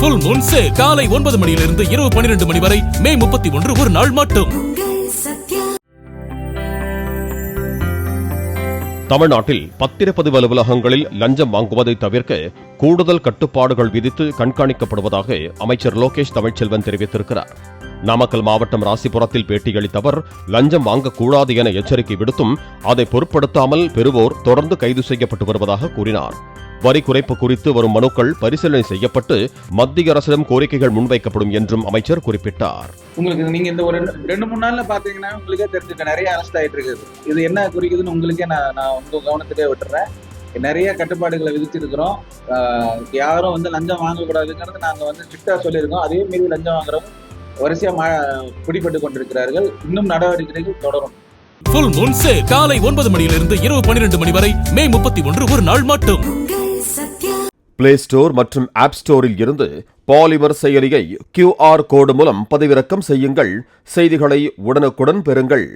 Full Moon sale காலை 9 மணியிலிருந்து இரவு 12 மணி வரை மே 31 ஒரு நாள் மட்டும். தமிழ்நாட்டில் பத்திரப்பதிவு அலுவலகங்களில் லஞ்சம் வாங்குவதை தவிர்க்க கூடுதல் கட்டுப்பாடுகள் விதித்து கண்காணிக்கப்படுவதாக அமைச்சர் லோகேஷ் தமிழ்ச்செல்வன் தெரிவித்திருக்கிறார். நாமக்கல் மாவட்டம் ராசிபுரத்தில் பேட்டியளித்த அவர் லஞ்சம் வாங்கக்கூடாது என எச்சரிக்கை விடுத்தும் அதை பொருட்படுத்தாமல் பெறுவோர் தொடர்ந்து கைது செய்யப்பட்டு வருவதாக கூறினார். வரி குறைப்பு குறித்து வரும் மனுக்கள் பரிசீலனை செய்யப்பட்டு மத்திய அரசிடம் கோரிக்கைகள் முன்வைக்கப்படும் என்றும் அமைச்சர் குறிப்பிட்டார். உங்களுக்கு நீங்க இந்த ஒரு 2-3 நாள்ல பாத்தீங்கன்னா உங்களுக்கே தெரிஞ்சுக்க நிறைய அரெஸ்ட் ஆயிட்டு இருக்குது. இது என்ன குறிக்குதுன்னு உங்களுக்கே நான் உங்க கவனத்துக்கே விட்டுறேன். நிறைய கட்டுப்பாடுகளை விதிச்சிருக்கிறோம். யாரும் லஞ்சம் வாங்கக்கூடாதுங்கிறது நாங்க ஸ்ட்ரிக்டா சொல்லியிருக்கோம். அதே மீறி லஞ்சம் வாங்குறவங்க வரிசையா பிடிபட்டு கொண்டிருக்கிறார்கள். இன்னும் நடவடிக்கைகள் தொடரும். ஃபுல் மூன் சேல் காலை 9 மணியிலிருந்து இரவு 12 மணி வரை மே 31 ஒரு நாள் மட்டும். பிளே ஸ்டோர் மற்றும் ஆப் ஸ்டோரில் இருந்து பாலிமர் செயலியை QR கோடு மூலம் பதிவிறக்கம் செய்யுங்கள். செய்திகளை உடனுக்குடன் பெறுங்கள்.